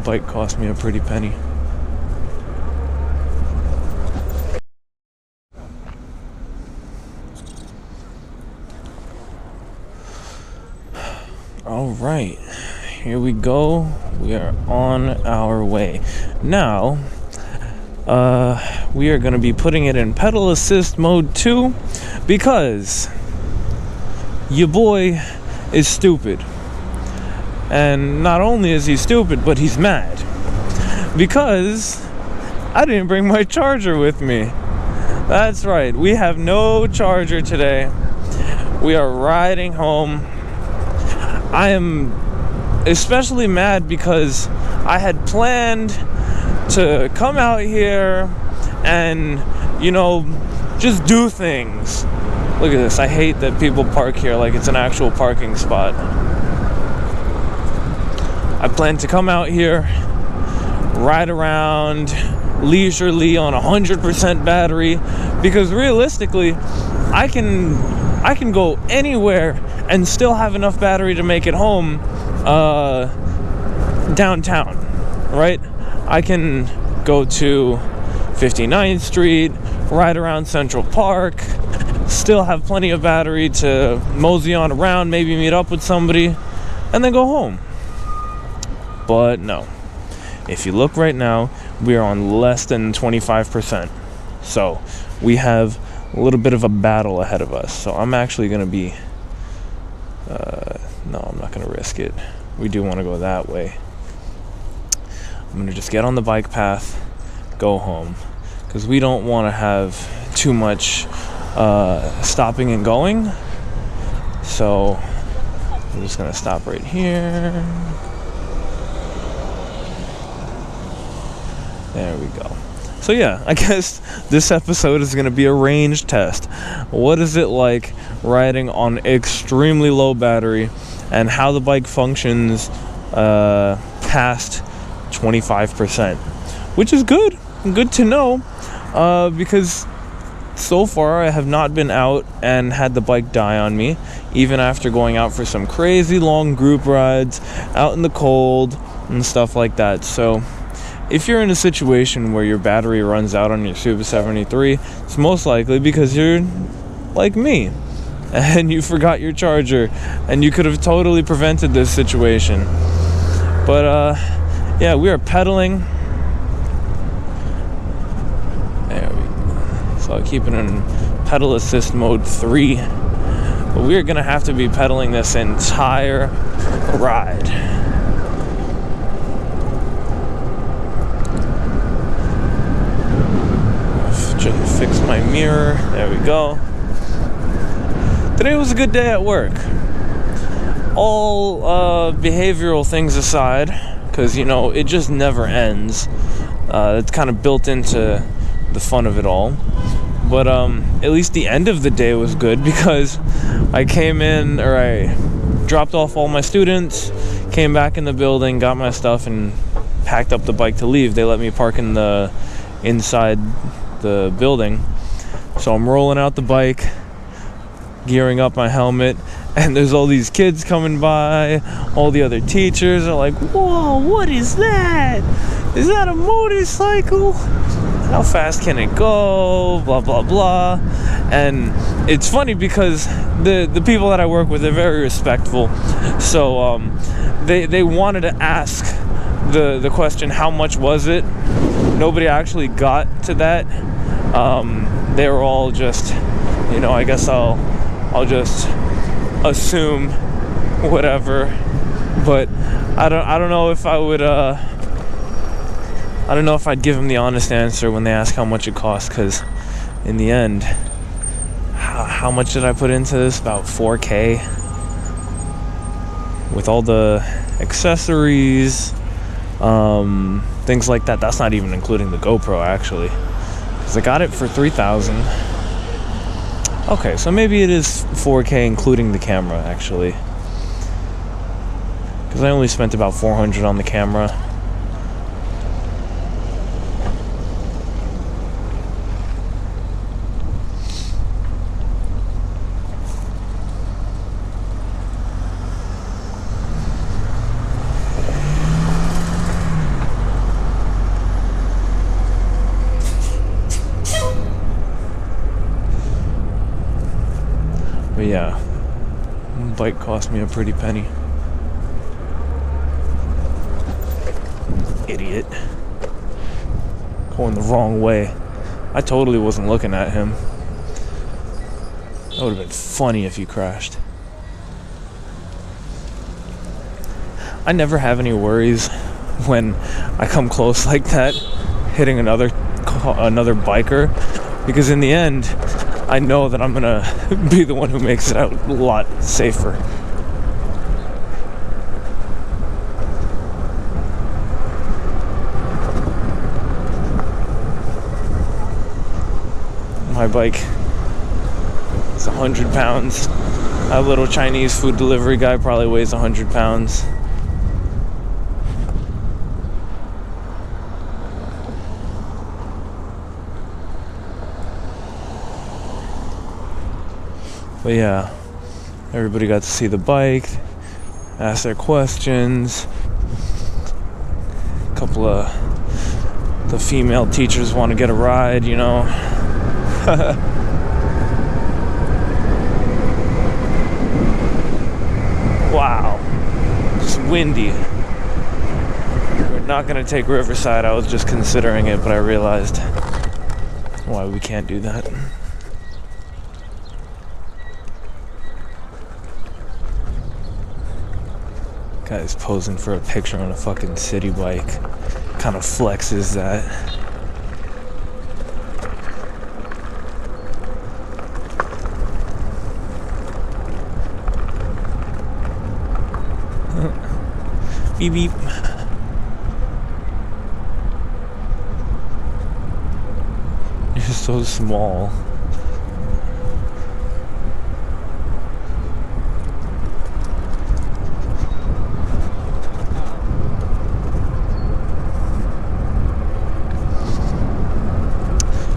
bike cost me a pretty penny. All right, here we go. We are on our way. Now, we are going to be putting it in pedal assist mode 2 because your boy is stupid. And not only is he stupid, but he's mad because I didn't bring my charger with me. That's right, we have no charger today. We are riding home. I am especially mad because I had planned to come out here and, just do things. Look at this. I hate that people park here like it's an actual parking spot. I plan to come out here, ride around leisurely on 100% battery, because realistically, I can go anywhere and still have enough battery to make it home downtown, right? I can go to 59th Street, ride around Central Park, still have plenty of battery to mosey on around, maybe meet up with somebody, and then go home. But no. If you look right now, we are on less than 25%. So we have a little bit of a battle ahead of us. So I'm actually going to be... no, I'm not going to risk it. We do want to go that way. I'm going to just get on the bike path, go home. Because we don't want to have too much stopping and going. So I'm just going to stop right here. There we go. So yeah, I guess this episode is going to be a range test. What is it like riding on extremely low battery and how the bike functions past 25%, which is good to know, because so far I have not been out and had the bike die on me, even after going out for some crazy long group rides out in the cold and stuff like that. So if you're in a situation where your battery runs out on your Super73, it's most likely because you're like me and you forgot your charger, and you could have totally prevented this situation. But yeah, we are pedaling. There we go. So I'll keep it in pedal assist mode 3. But we are going to have to be pedaling this entire ride. Just fix my mirror. There we go. Today was a good day at work. All behavioral things aside, because it just never ends. It's kind of built into the fun of it all. But at least the end of the day was good, because I dropped off all my students, came back in the building, got my stuff, and packed up the bike to leave. They let me park inside the building. So I'm rolling out the bike, gearing up my helmet, and there's all these kids coming by. All the other teachers are like, "Whoa, what is that? Is that a motorcycle? How fast can it go? Blah blah blah." And it's funny because the people that I work with are very respectful. So they wanted to ask the question, how much was it? Nobody actually got to that. They were all just, I guess I'll just assume whatever. But I don't know if I would I don't know if I'd give them the honest answer when they ask how much it costs, because in the end, how much did I put into this? About $4,000 with all the accessories, things like that. That's not even including the GoPro, actually, because I got it for $3,000. Okay, so maybe it is $4,000 including the camera, actually, because I only spent about $400 on the camera. bike cost me a pretty penny. Idiot. Going the wrong way. I totally wasn't looking at him. That would have been funny if he crashed. I never have any worries when I come close like that, hitting another biker, because in the end, I know that I'm gonna be the one who makes it out a lot safer. My bike is 100 pounds. That little Chinese food delivery guy probably weighs 100 pounds. But yeah, everybody got to see the bike, ask their questions. A couple of the female teachers want to get a ride, you know. Wow, it's windy. We're not gonna take Riverside. I was just considering it, but I realized why we can't do that. Guy's posing for a picture on a fucking city bike. Kind of flexes that. Beep beep. You're so small.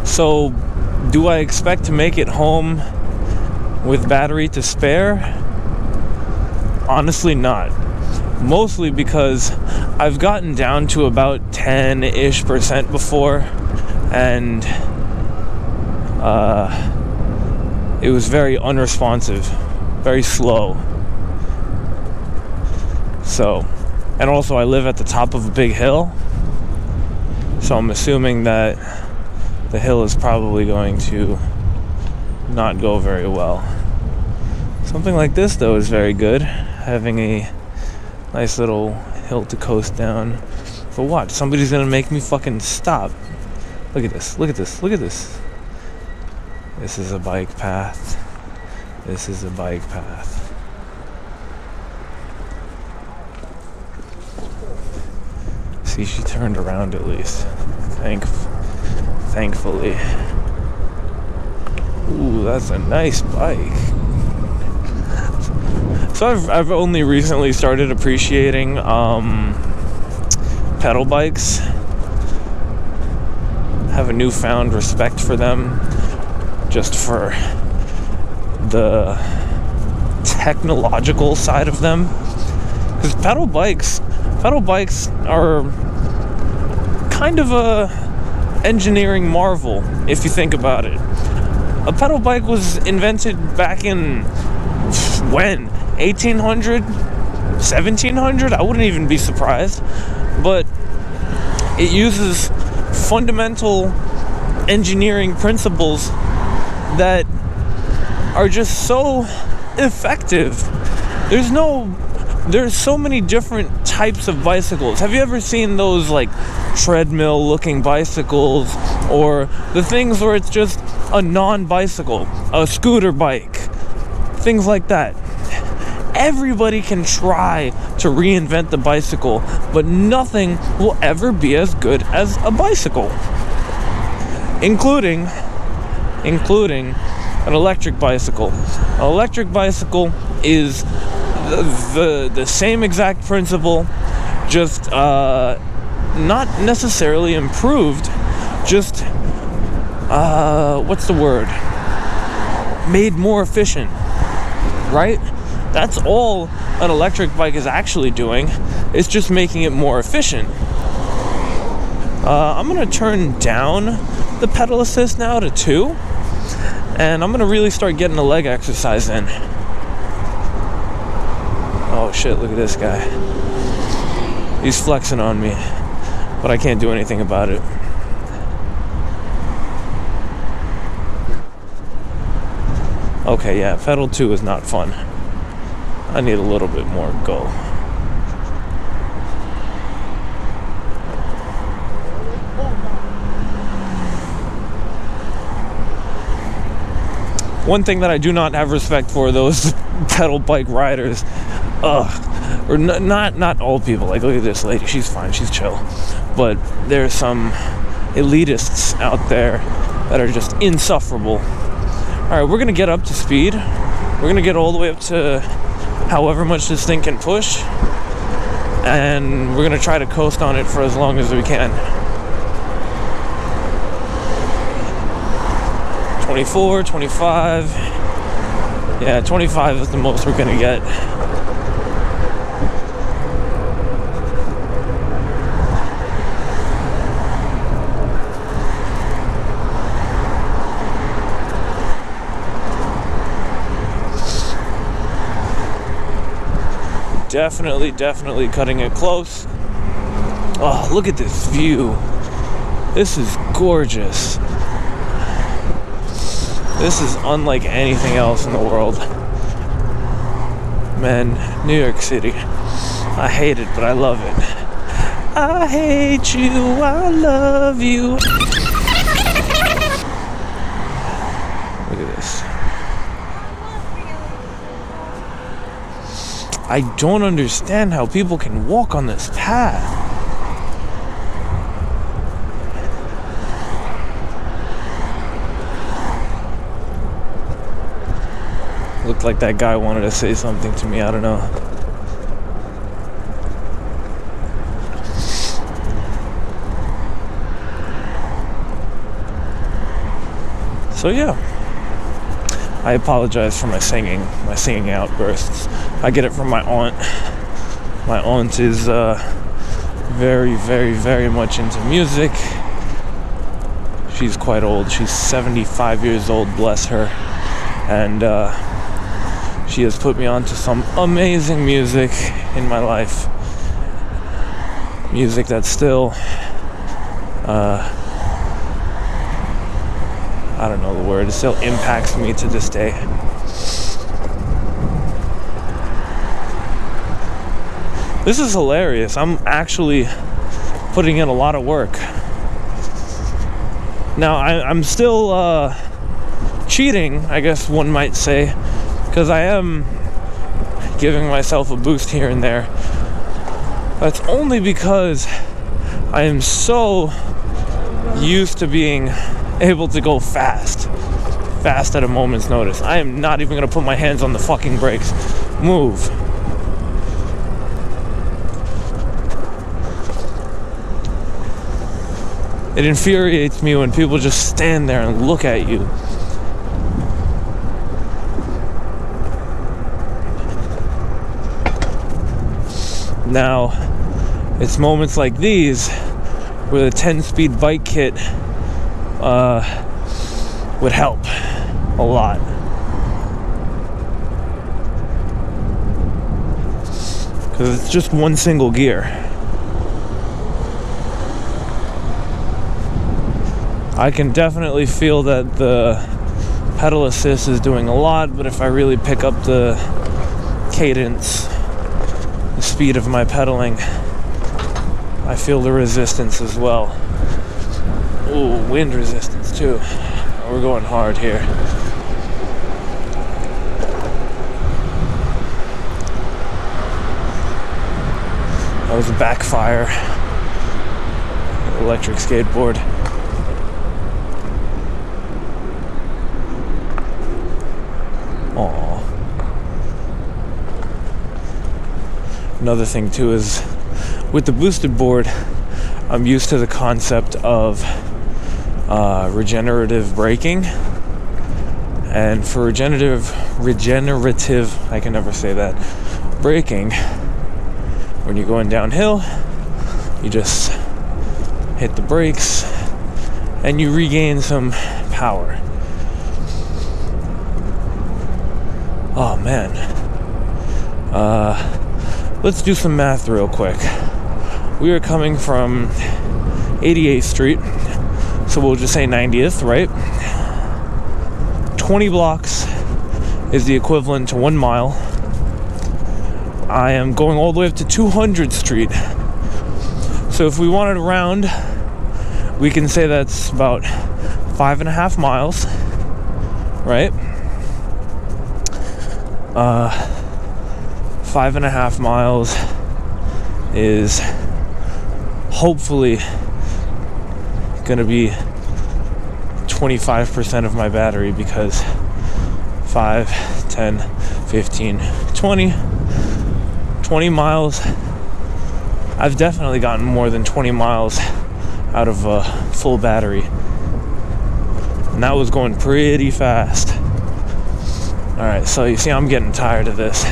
So, do I expect to make it home with battery to spare? Honestly, not. Mostly because I've gotten down to about 10-ish% before, and it was very unresponsive, very slow. So, and also I live at the top of a big hill, so I'm assuming that the hill is probably going to not go very well. Something like this, though, is very good. Having a nice little hill to coast down. But watch, somebody's gonna make me fucking stop. Look at this, look at this, look at this. This is a bike path. This is a bike path. See, she turned around at least. Thankfully. Ooh, that's a nice bike. So I've only recently started appreciating pedal bikes. Have a newfound respect for them, just for the technological side of them. Because pedal bikes are kind of a engineering marvel if you think about it. A pedal bike was invented back in when? 1800? 1700? I wouldn't even be surprised. But it uses fundamental engineering principles that are just so effective. There's so many different types of bicycles. Have you ever seen those like treadmill looking bicycles, or the things where it's just a non-bicycle, a scooter bike, things like that? Everybody can try to reinvent the bicycle, but nothing will ever be as good as a bicycle, including an electric bicycle. An electric bicycle is the same exact principle, just not necessarily improved, just what's the word? Made more efficient, right? That's all an electric bike is actually doing. It's just making it more efficient. I'm gonna turn down the pedal assist now to 2, and I'm gonna really start getting a leg exercise in. shit, look at this guy. He's flexing on me, but I can't do anything about it. Okay, yeah, pedal 2 is not fun. I need a little bit more go. One thing that I do not have respect for, those pedal bike riders, or not all people. Like, look at this lady, she's fine, she's chill. But there's some elitists out there that are just insufferable. Alright, we're gonna get up to speed. We're gonna get all the way up to however much this thing can push. And we're gonna try to coast on it for as long as we can. 24, 25. Yeah, 25 is the most we're gonna get. Definitely cutting it close. Oh, look at this view. This is gorgeous. This is unlike anything else in the world. Man, New York City. I hate it, but I love it. I hate you, I love you. Look at this. I don't understand how people can walk on this path. Looked like that guy wanted to say something to me, I don't know. So yeah, I apologize for my singing outbursts. I get it from my aunt. My aunt is very much into music. She's quite old. She's 75 years old, bless her. And she has put me on to some amazing music in my life. Music that still, I don't know the word, it still impacts me to this day. This is hilarious. I'm actually putting in a lot of work. Now, I'm still cheating, I guess one might say, because I am giving myself a boost here and there. That's only because I am so used to being able to go fast at a moment's notice. I am not even going to put my hands on the fucking brakes. Move. It infuriates me when people just stand there and look at you. Now, it's moments like these where the 10-speed bike kit would help a lot. Because it's just one single gear. I can definitely feel that the pedal assist is doing a lot, but if I really pick up the cadence, the speed of my pedaling, I feel the resistance as well. Ooh, wind resistance too. We're going hard here. That was a backfire. Electric skateboard. Aww. Another thing too is with the boosted board, I'm used to the concept of regenerative braking. And for regenerative, I can never say that, braking, when you're going downhill, you just hit the brakes and you regain some power. Oh man. let's do some math real quick. We are coming from 88th Street, so we'll just say 90th, right? 20 blocks is the equivalent to 1 mile. I am going all the way up to 200th Street. So if we wanted to round, we can say that's about 5.5 miles, right? 5.5 miles is hopefully gonna be 25% of my battery, because 5, 10, 15, 20 miles. I've definitely gotten more than 20 miles out of a full battery, and that was going pretty fast. Alright, so you see I'm getting tired of this,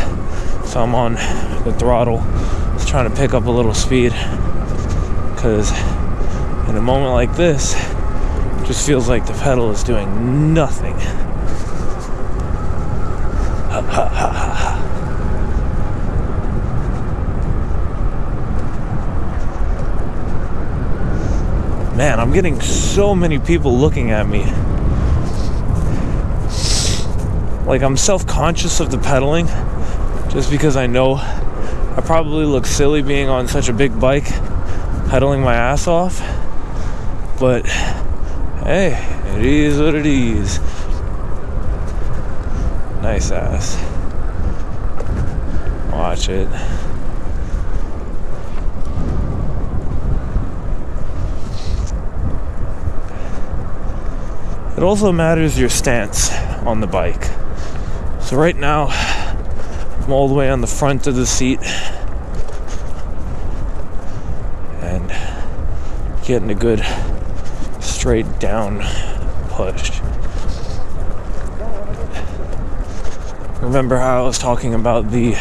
so I'm on the throttle, just trying to pick up a little speed, because in a moment like this, it just feels like the pedal is doing nothing. Ha ha ha ha. Man, I'm getting so many people looking at me. Like, I'm self-conscious of the pedaling, just because I know I probably look silly being on such a big bike, pedaling my ass off. But hey, it is what it is. Nice ass. Watch it. It also matters your stance on the bike. So right now, I'm all the way on the front of the seat and getting a good straight down push. Remember how I was talking about the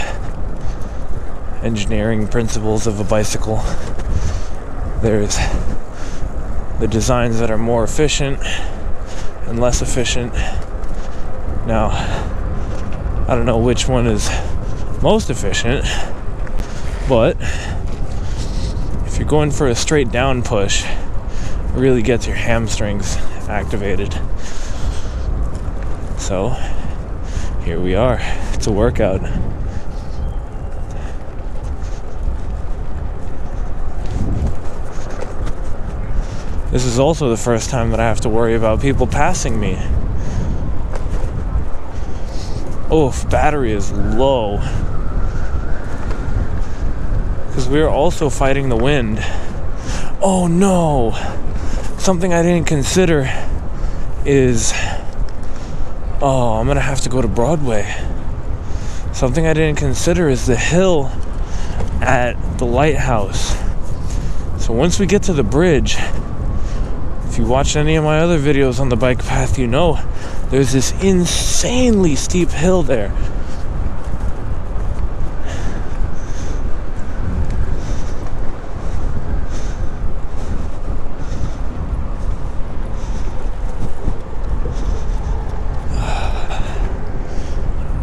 engineering principles of a bicycle? There's the designs that are more efficient and less efficient. Now, I don't know which one is most efficient, but if you're going for a straight down push, it really gets your hamstrings activated. So, here we are. It's a workout. This is also the first time that I have to worry about people passing me. Oh, battery is low. Because we're also fighting the wind. Oh no! Something I didn't consider is... Oh, I'm gonna have to go to Broadway. Something I didn't consider is the hill at the lighthouse. So once we get to the bridge, if you watched any of my other videos on the bike path, you know there's this insanely steep hill there.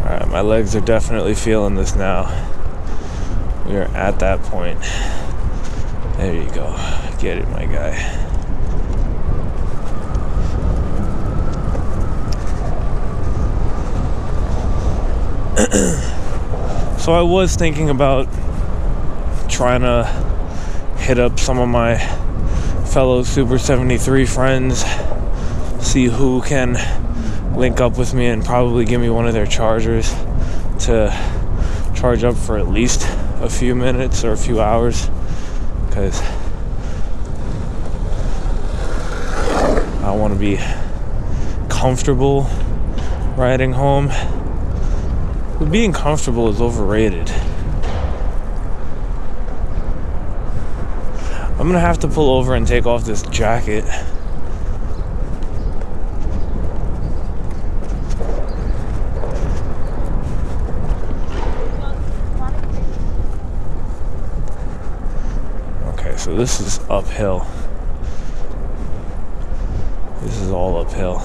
Alright, my legs are definitely feeling this now. We are at that point. There you go. Get it, my guy. So I was thinking about trying to hit up some of my fellow Super73 friends, see who can link up with me and probably give me one of their chargers to charge up for at least a few minutes or a few hours, because I want to be comfortable riding home. But being comfortable is overrated. I'm gonna have to pull over and take off this jacket. Okay, so this is uphill. This is all uphill.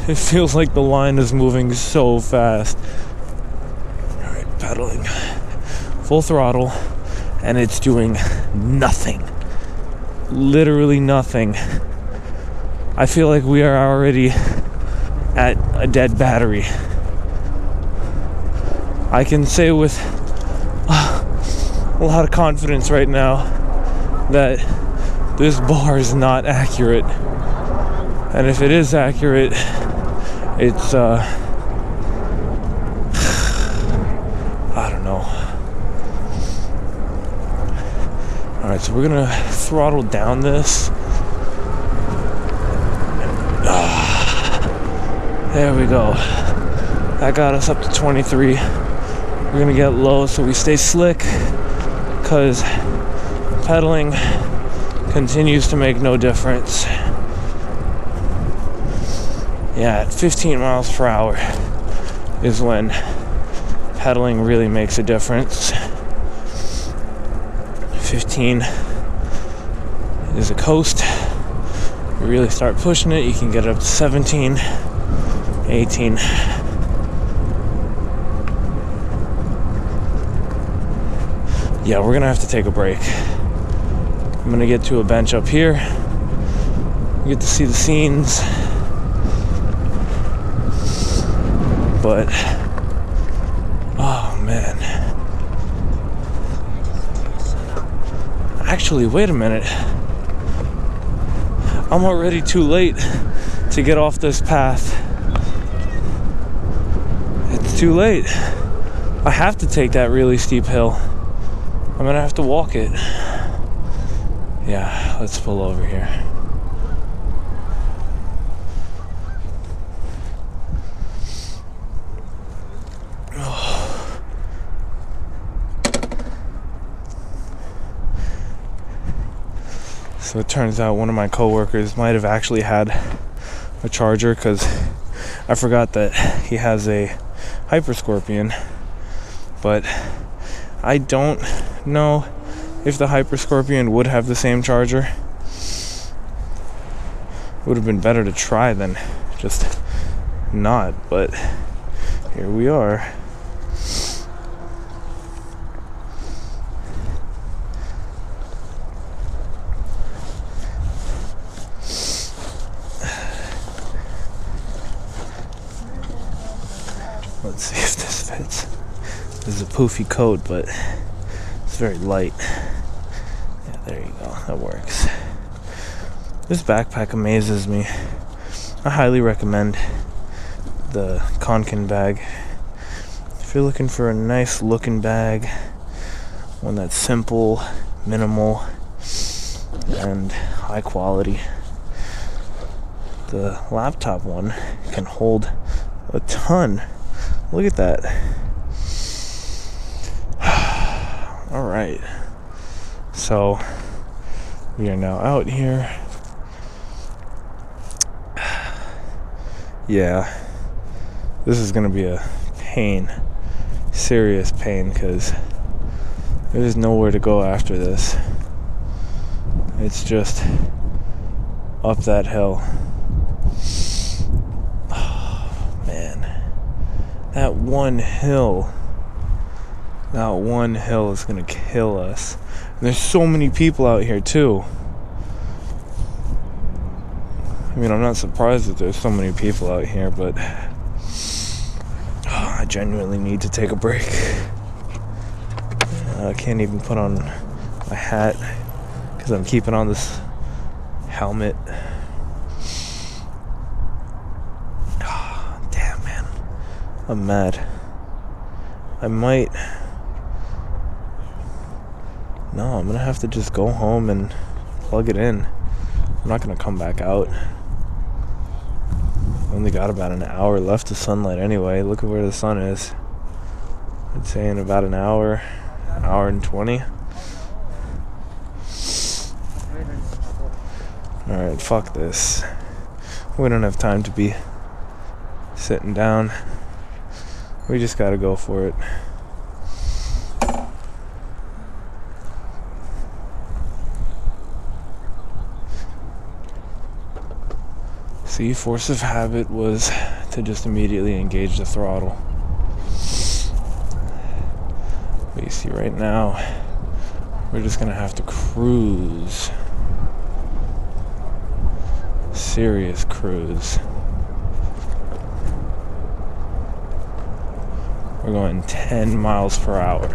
It feels like the line is moving so fast. Alright, pedaling. Full throttle. And it's doing nothing. Literally nothing. I feel like we are already at a dead battery. I can say with a lot of confidence right now that this bar is not accurate. And if it is accurate, it's I don't know. Alright, so we're gonna throttle down this. There we go. That got us up to 23. We're gonna get low so we stay slick, because pedaling continues to make no difference. Yeah, at 15 miles per hour is when pedaling really makes a difference. 15 is a coast. You really start pushing it, you can get up to 17, 18. Yeah, we're gonna have to take a break. I'm gonna get to a bench up here. Get to see the scenes. But, oh man. Actually, wait a minute. I'm already too late to get off this path. It's too late. I have to take that really steep hill. I'm gonna have to walk it. Yeah, let's pull over here. So it turns out one of my coworkers might have actually had a charger, because I forgot that he has a Hyperscorpion, but I don't know if the Hyperscorpion would have the same charger. Would have been better to try than just not, but here we are. Let's see if this fits. This is a poofy coat, but it's very light. Yeah, there you go. That works. This backpack amazes me. I highly recommend the Commuting bag. If you're looking for a nice looking bag, one that's simple, minimal, and high quality, the laptop one can hold a ton. Look at that. Alright. So, we are now out here. Yeah. This is going to be a pain. Serious pain, because there's nowhere to go after this. It's just up that hill. That one hill is gonna kill us. And there's so many people out here too. I mean, I'm not surprised that there's so many people out here, but I genuinely need to take a break. I can't even put on my hat because I'm keeping on this helmet. I'm mad. I'm gonna have to just go home and plug it in. I'm not gonna come back out. Only got about an hour left of sunlight anyway. Look at where the sun is. I'd say in about an hour and 20. Alright, fuck this. We don't have time to be sitting down. We just gotta go for it. See, force of habit was to just immediately engage the throttle. But you see, right now, we're just gonna have to cruise. Serious cruise. We're going 10 miles per hour.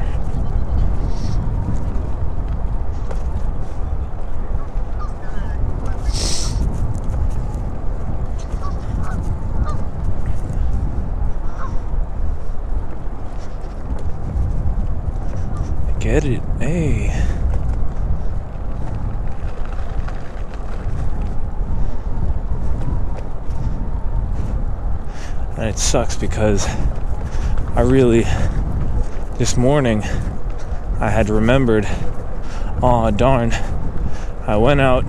Get it? Hey. And it sucks because this morning I had remembered, oh darn, I went out,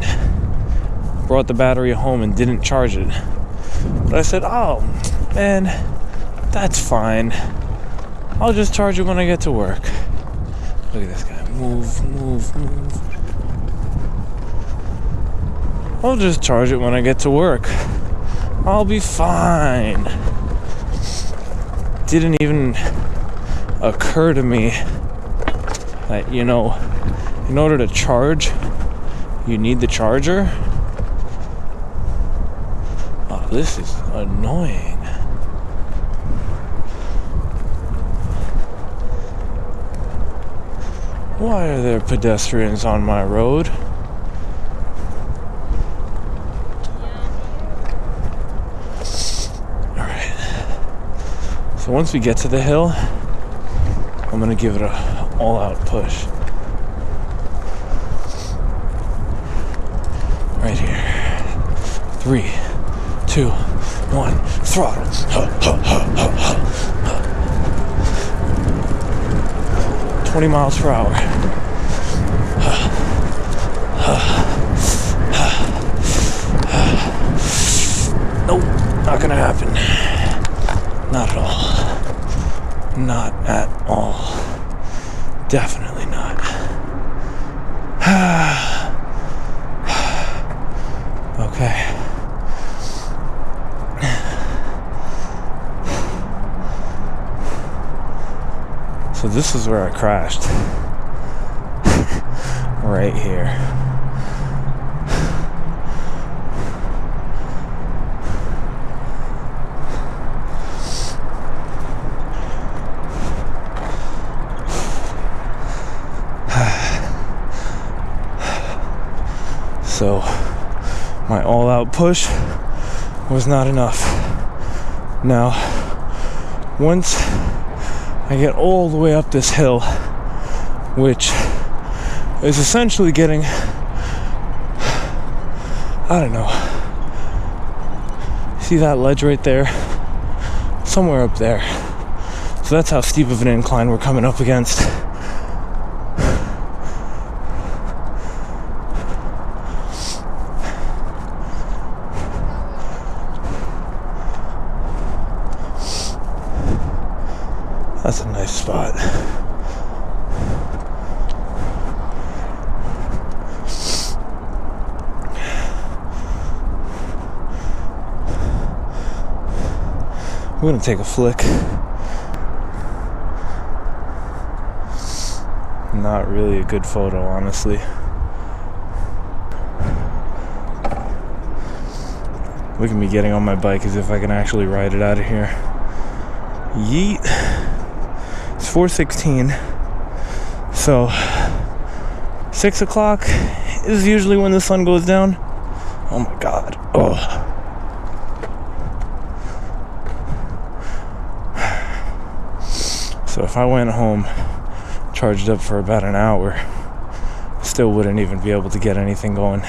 brought the battery home and didn't charge it. But I said, oh man, that's fine. I'll just charge it when I get to work. Look at this guy. Move, move, move. I'll just charge it when I get to work. I'll be fine. Didn't even occur to me that, in order to charge, you need the charger. Oh, this is annoying. Why are there pedestrians on my road? Alright. So once we get to the hill, I'm gonna give it an all-out push. Right here. 3, 2, 1, throttle. 20 miles per hour. Nope, not gonna happen. Not at all. Not at all. Definitely not. Okay. So this is where I crashed. Right here. So my all-out push was not enough. Now, once I get all the way up this hill, which is essentially getting, I don't know, see that ledge right there? Somewhere up there. So that's how steep of an incline we're coming up against. That's a nice spot. We're gonna take a flick. Not really a good photo, honestly. Look at me getting on my bike as if I can actually ride it out of here. Yeet. It's 4:16, so 6 o'clock is usually when the sun goes down. Oh my god. Oh. So if I went home, charged up for about an hour, still wouldn't even be able to get anything going.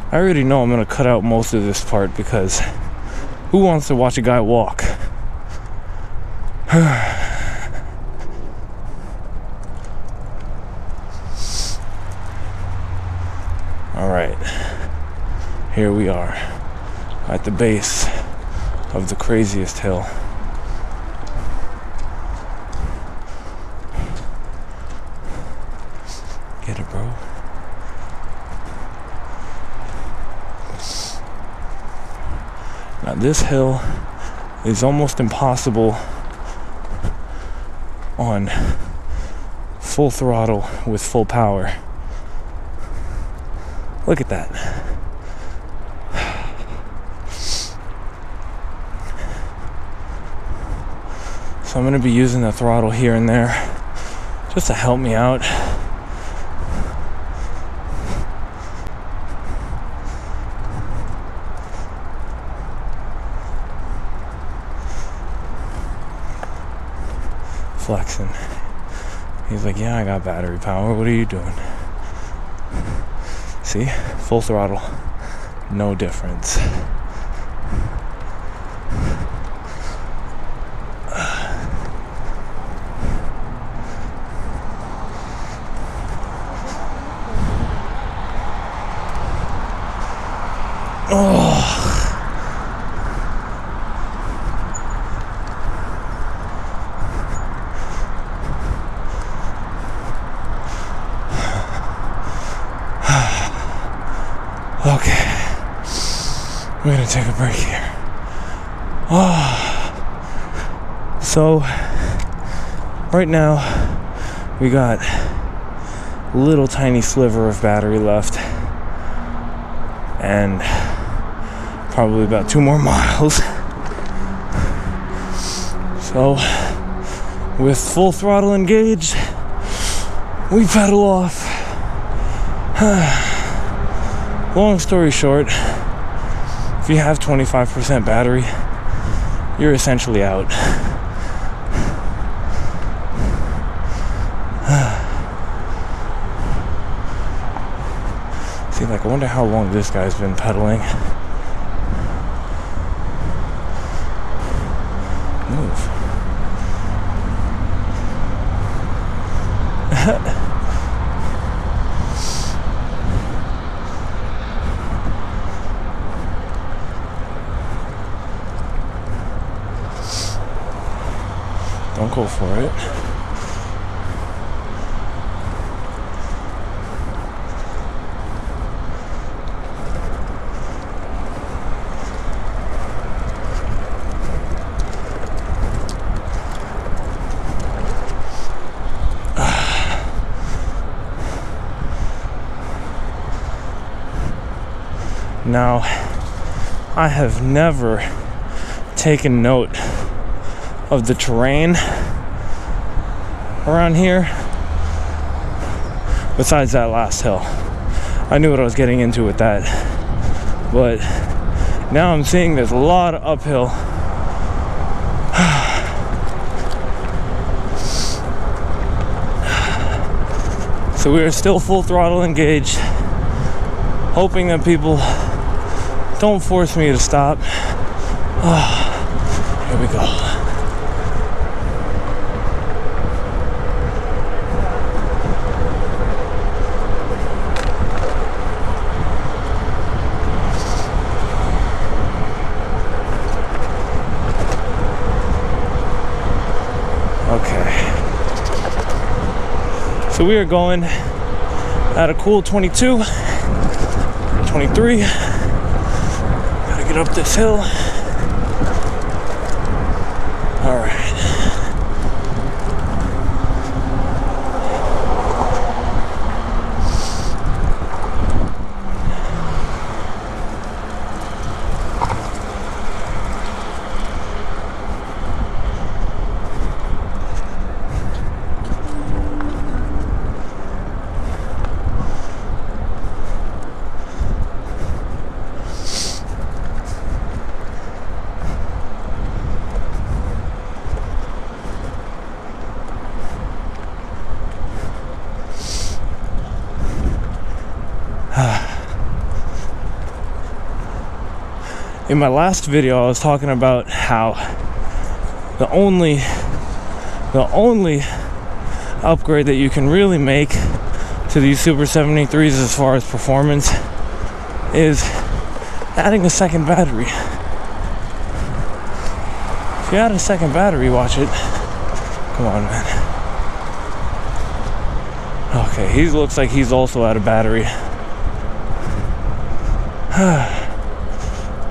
I already know I'm gonna cut out most of this part because who wants to watch a guy walk? Alright, here we are. at the base of the craziest hill. Get it, bro? Now this hill is almost impossible on full throttle with full power. Look at that. So I'm going to be using the throttle here and there just to help me out. Flexing. He's like, yeah, I got battery power. What are you doing? See? Full throttle. No difference. Okay, we're gonna take a break here. So, right now, we got a little tiny sliver of battery left, and probably about 2 more miles. So, with full throttle engaged, we pedal off. Long story short, if you have 25% battery, you're essentially out. See, like, I wonder how long this guy's been pedaling. Move. Don't go for it. Now, I have never taken note of the terrain around here besides that last hill. I knew what I was getting into with that, but now I'm seeing there's a lot of uphill. So we are still full throttle engaged, hoping that people don't force me to stop. Here we go. Okay. So we are going at a cool 22, 23. Gotta get up this hill. All right. In my last video, I was talking about how the only upgrade that you can really make to these Super 73s as far as performance is adding a second battery. If you add a second battery, watch it. Come on, man. Okay, he looks like he's also out of battery.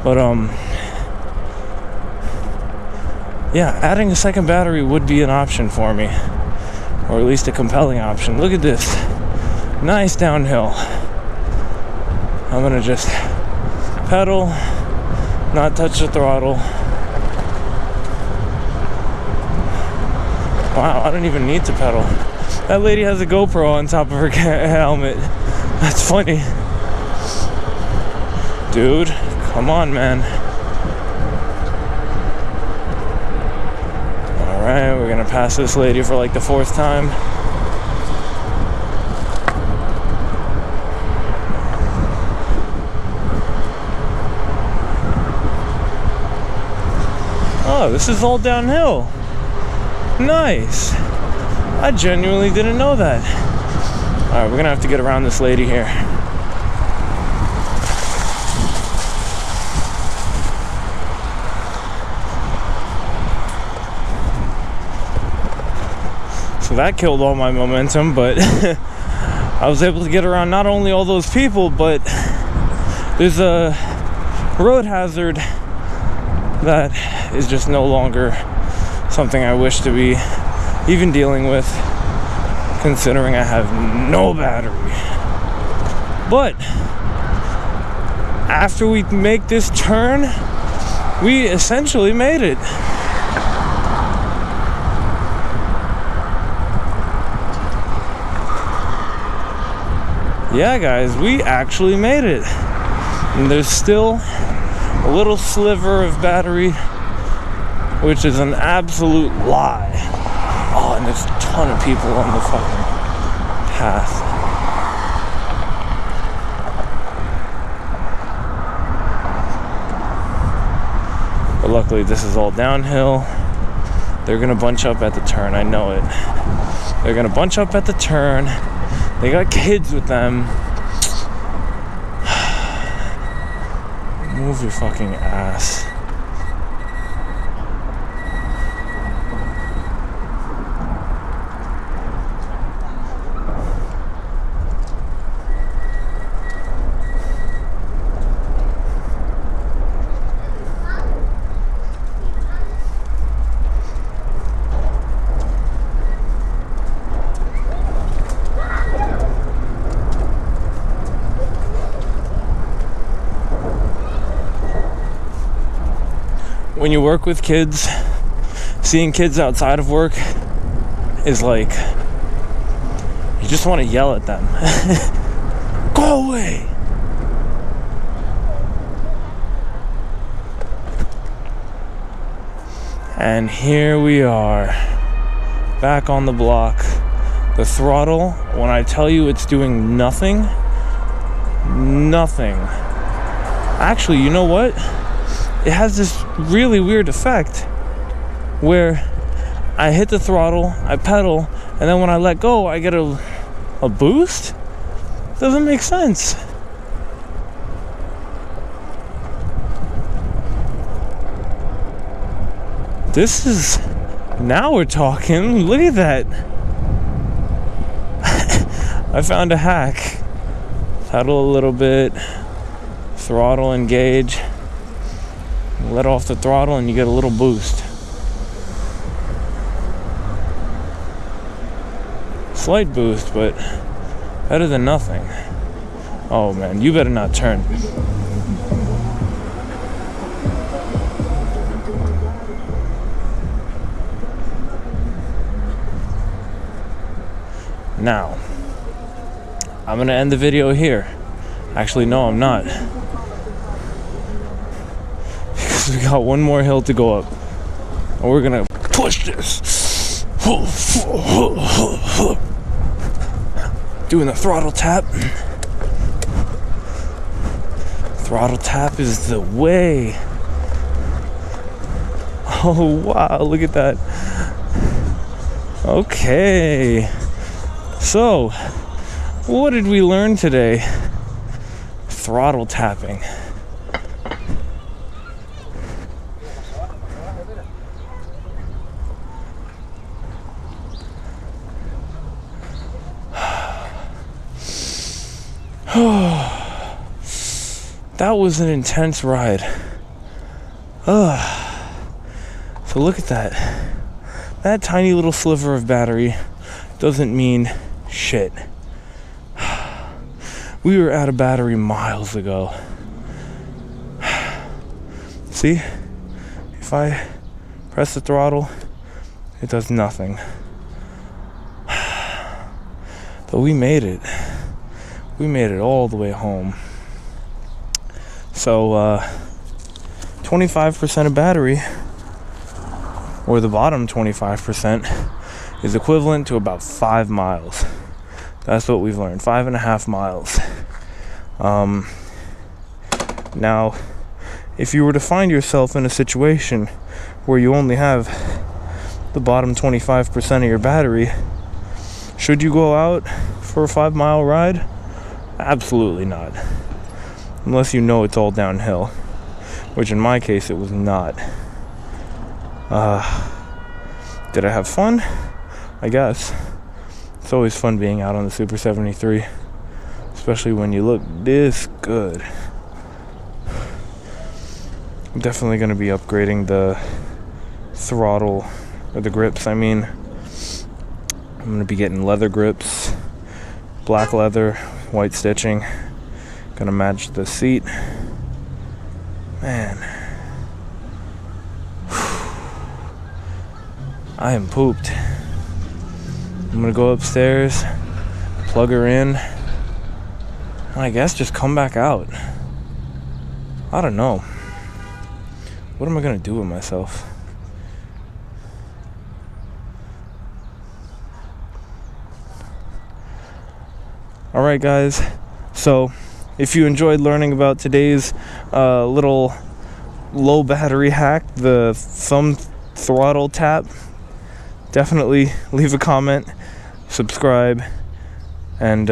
But yeah, adding a second battery would be an option for me, or at least a compelling option. Look at this, nice downhill. I'm gonna just pedal, not touch the throttle. Wow, I don't even need to pedal. That lady has a GoPro on top of her helmet. That's funny. Dude, come on, man. Alright, we're gonna pass this lady for like the 4th time. Oh, this is all downhill. Nice. I genuinely didn't know that. Alright, we're gonna have to get around this lady here. So that killed all my momentum, but I was able to get around not only all those people, but there's a road hazard that is just no longer something I wish to be even dealing with, considering I have no battery. But after we make this turn, we essentially made it. Yeah, guys, we actually made it. And there's still a little sliver of battery, which is an absolute lie. Oh, and there's a ton of people on the fucking path. But luckily, this is all downhill. They're gonna bunch up at the turn, I know it. They're gonna bunch up at the turn. They got kids with them. Move your fucking ass. When you work with kids, seeing kids outside of work is like, you just want to yell at them. Go away! And here we are, back on the block. The throttle, when I tell you it's doing nothing. Actually, you know what? It has this really weird effect where I hit the throttle, I pedal, and then when I let go, I get a boost? Doesn't make sense. This is... Now we're talking. Look at that. I found a hack. Pedal a little bit, throttle engage. Let off the throttle and you get a little boost. Slight boost, but better than nothing. Oh man, you better not turn. Now, I'm gonna end the video here. Actually, no, I'm not. We got one more hill to go up, and we're gonna push this. Doing the throttle tap. Throttle tap is the way. Oh wow, look at that. Okay, so what did we learn today? Throttle tapping. That was an intense ride. So look at that. That tiny little sliver of battery doesn't mean shit. We were out of battery miles ago. See? If I press the throttle, it does nothing. But we made it. We made it all the way home. So, 25% of battery, or the bottom 25%, is equivalent to about 5 miles. That's what we've learned, 5.5 miles. Now, if you were to find yourself in a situation where you only have the bottom 25% of your battery, should you go out for a 5-mile ride? Absolutely not. Unless you know it's all downhill, which in my case it was not. Did I have fun? I guess. It's always fun being out on the Super73, especially when you look this good. I'm definitely going to be upgrading the throttle, or the grips, I mean. I'm going to be getting leather grips, black leather, white stitching. Going to match the seat. Man. I am pooped. I'm going to go upstairs, plug her in, and I guess just come back out. I don't know. What am I going to do with myself? Alright guys, so if you enjoyed learning about today's little low battery hack, the thumb throttle tap, definitely leave a comment, subscribe, and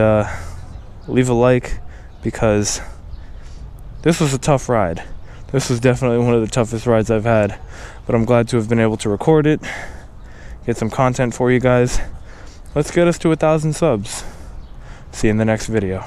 leave a like, because this was a tough ride. This was definitely one of the toughest rides I've had, but I'm glad to have been able to record it, get some content for you guys. Let's get us to 1,000 subs. See you in the next video.